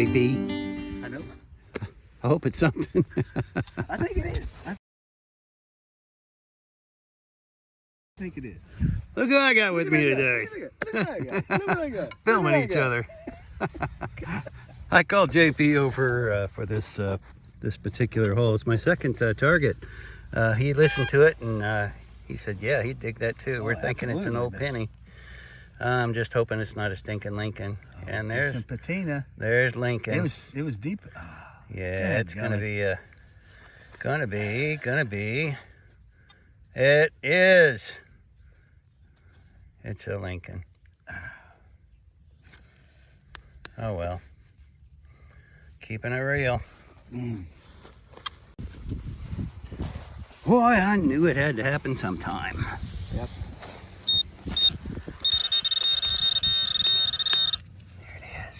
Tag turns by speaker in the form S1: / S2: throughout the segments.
S1: JP.
S2: I know.
S1: I hope it's something.
S2: I think it is. I think it is.
S1: Look who I got with me today.
S2: Look at that guy. Look at that guy.
S1: Filming each other. I called JP over for this this particular hole. It's my second target. He listened to it and he said, yeah, he'd dig that too. We're thinking it's an old penny. I'm just hoping it's not a stinking Lincoln. And there's
S2: some patina.
S1: There's Lincoln.
S2: It was deep. Oh,
S1: yeah, it's gonna be It is. It's a Lincoln. Oh well. Keeping it real. Boy, I knew it had to happen sometime.
S2: Yep.
S1: There it is.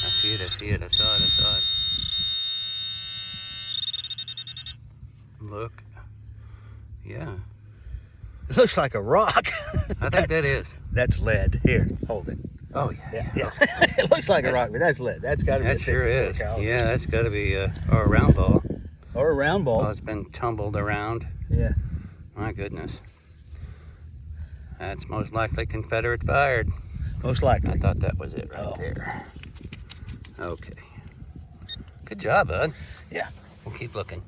S1: I see it. I saw it. Look. Yeah.
S2: It looks like a rock.
S1: I think that is.
S2: That's lead. Here, hold it.
S1: Oh, yeah.
S2: It looks like a rock, but that's lead. That's got to be
S1: That
S2: a
S1: sure is.
S2: 54 caliber.
S1: Yeah, that's got to be or a round ball.
S2: Or a round ball.
S1: Oh, it's been tumbled around.
S2: Yeah.
S1: My goodness. That's most likely Confederate fired.
S2: Most likely.
S1: I thought that was it right there. Okay. Good job, bud.
S2: Yeah.
S1: We'll keep looking.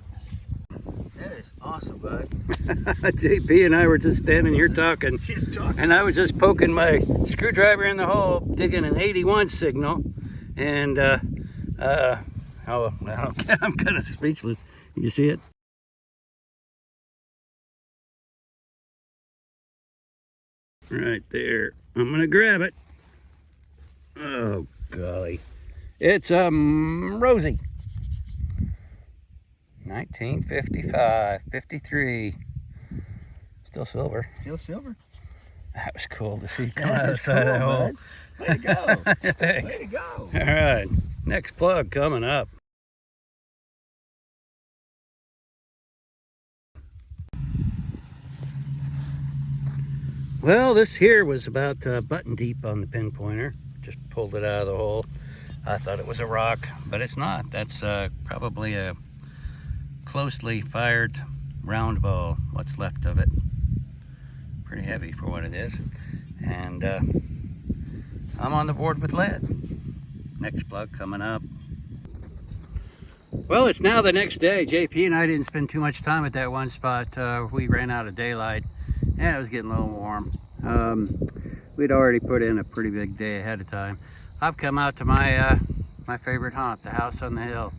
S2: That is awesome, bud.
S1: JP and I were just standing here talking.
S2: Just talking.
S1: And I was just poking my screwdriver in the hole, digging an 81 signal. And, I'm kind of speechless. You see it? Right there. I'm gonna grab it. Oh, golly. It's Rosie. 1955, 53. Still silver.
S2: Still silver.
S1: That was cool to see come out of that hole.
S2: Way to go.
S1: Thanks.
S2: Way to go.
S1: All right. Next plug coming up. Well, this here was about button deep on the pinpointer. Just pulled it out of the hole. I thought it was a rock, but it's not. That's probably a closely fired round ball, what's left of it. Pretty heavy for what it is. And I'm on the board with lead. Next plug coming up. Well, it's now the next day. JP and I didn't spend too much time at that one spot. We ran out of daylight and it was getting a little warm. We'd already put in a pretty big day ahead of time. I've come out to my my favorite haunt, the house on the hill.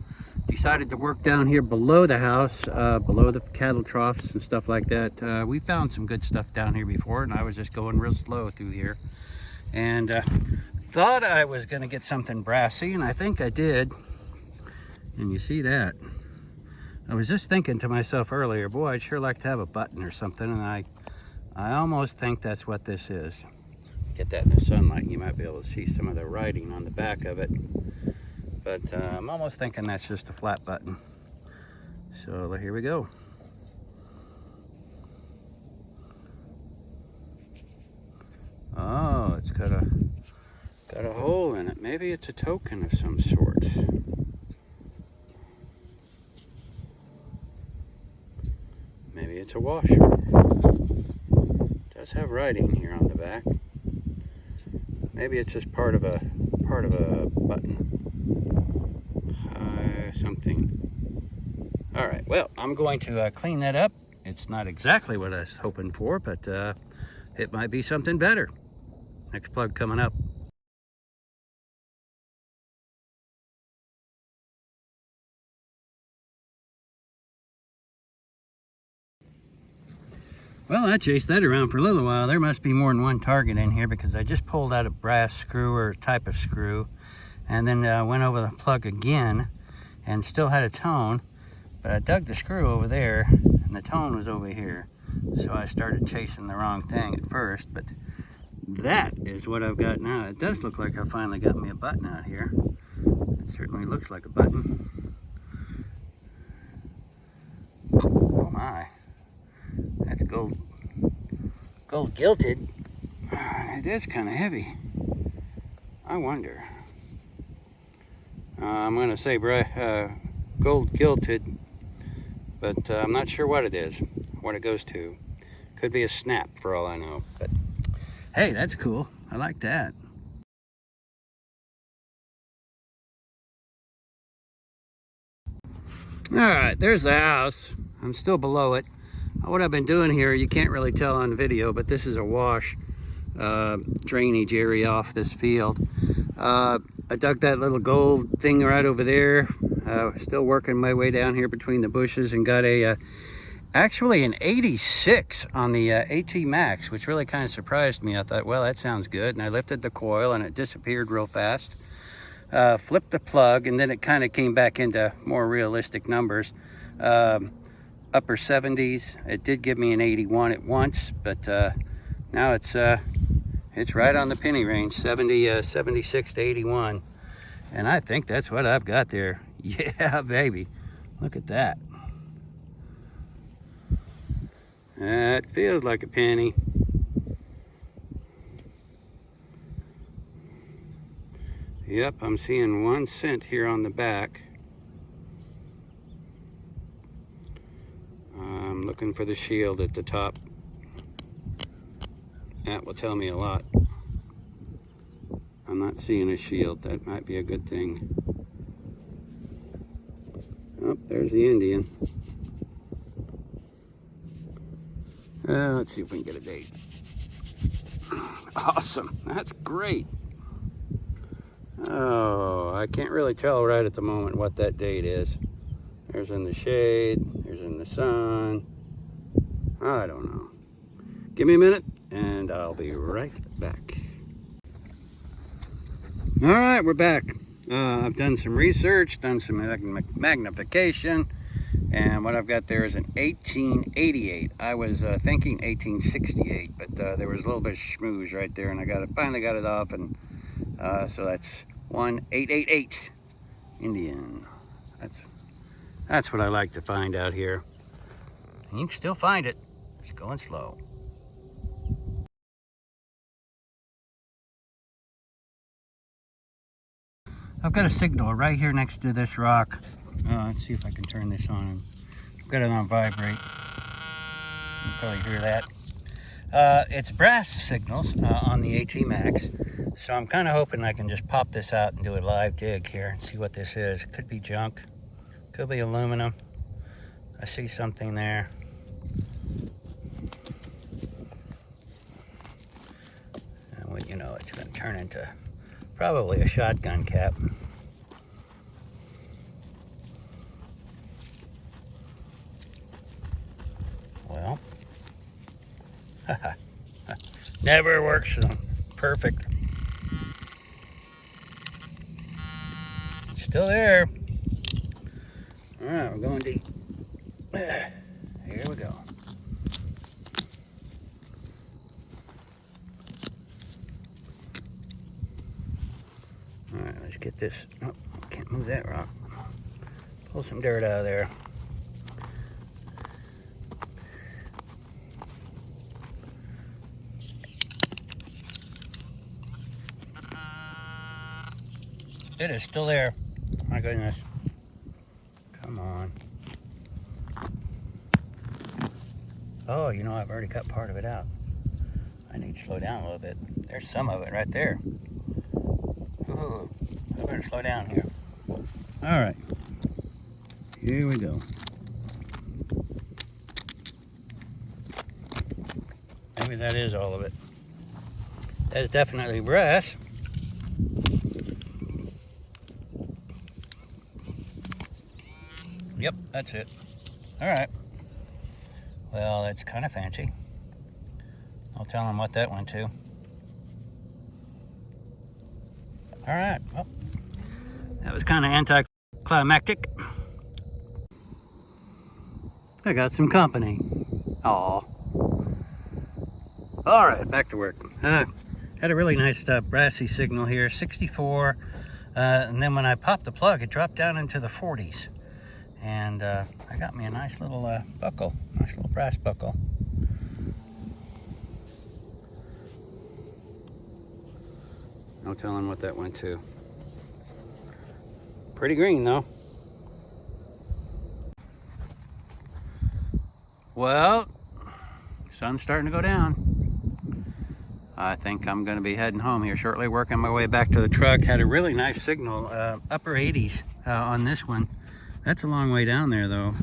S1: Decided to work down here below the house, below the cattle troughs and stuff like that. We found some good stuff down here before, and I was just going real slow through here. And thought I was going to get something brassy, and I think I did. And you see that. I was just thinking to myself earlier, boy, I'd sure like to have a button or something, and I almost think that's what this is. Get that in the sunlight, and you might be able to see some of the writing on the back of it. But I'm almost thinking that's just a flat button. So here we go. Oh, it's got a hole in it. Maybe it's a token of some sort. Maybe it's a washer. It does have writing here on the back. Maybe it's just part of a button. Something. All right, well, I'm going to clean that up. It's not exactly what I was hoping for, but it might be something better. Next plug coming up. Well, I chased that around for a little while. There must be more than one target in here because I just pulled out a brass screw or type of screw and then went over the plug again and still had a tone, but I dug the screw over there and the tone was over here. So I started chasing the wrong thing at first, but that is what I've got now. It does look like I finally got me a button out here. It certainly looks like a button. Oh my, that's gold gilted. It is kind of heavy. I wonder. I'm going to say gold gilded, but I'm not sure what it is, what it goes to. Could be a snap for all I know, but hey, that's cool. I like that. All right, there's the house. I'm still below it. What I've been doing here, you can't really tell on video, but this is a wash drainage area off this field. I dug that little gold thing right over there. Still working my way down here between the bushes, and got actually an 86 on the AT Max, which really kind of surprised me. I thought, well, that sounds good, and I lifted the coil and it disappeared real fast. Flipped the plug, and then it kind of came back into more realistic numbers. Upper 70s. It did give me an 81 at once, but now it's right on the penny range, 76 to 81, and I think that's what I've got there. Yeah, baby, look at that. That feels like a penny. Yep, I'm seeing 1 cent here on the back. I'm looking for the shield at the top. That will tell me a lot. I'm not seeing a shield. That might be a good thing. Oh, there's the Indian. Let's see if we can get a date. Awesome. That's great. Oh, I can't really tell right at the moment what that date is. There's in the shade. There's in the sun. I don't know. Give me a minute and I'll be right back. All right, we're back. I've done some research, done some magnification, and what I've got there is an 1888. I was thinking 1868, but there was a little bit of schmooze right there, and I finally got it off, and so that's 1888 Indian. That's what I like to find out here. And you can still find it. It's going slow. I've got a signal right here next to this rock. Let's see if I can turn this on. I've got it on vibrate. You can probably hear that. It's brass signals on the AT Max. So I'm kind of hoping I can just pop this out and do a live dig here and see what this is. Could be junk. Could be aluminum. I see something there. And when you know, it's going to turn into probably a shotgun cap. Well, never works perfect. It's still there. All right, we're going deep. Here we go. All right, let's get this. Oh, can't move that rock. Pull some dirt out of there. It is still there. My goodness. Come on. Oh, you know, I've already cut part of it out. I need to slow down a little bit. There's some of it right there. Ooh, I better slow down here. All right. Here we go. Maybe that is all of it. That is definitely brass. Yep, that's it. All right. Well, that's kind of fancy. I'll tell them what that went to. All right. Well, that was kind of anticlimactic. I got some company. Aw. All right, back to work. Had a really nice brassy signal here, 64. And then when I popped the plug, it dropped down into the 40s. And I got me a nice little buckle, nice little brass buckle. No telling what that went to. Pretty green though. Well, sun's starting to go down. I think I'm going to be heading home here shortly, working my way back to the truck. Had a really nice signal, upper 80s on this one. That's a long way down there though.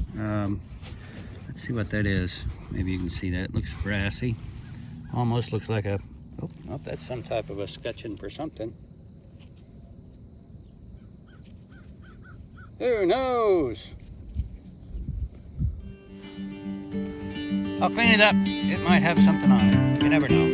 S1: Let's see what that is. Maybe you can see that. It looks brassy. Almost looks like a, oh, that's some type of a sketching for something. Who knows? I'll clean it up. It might have something on it. You never know.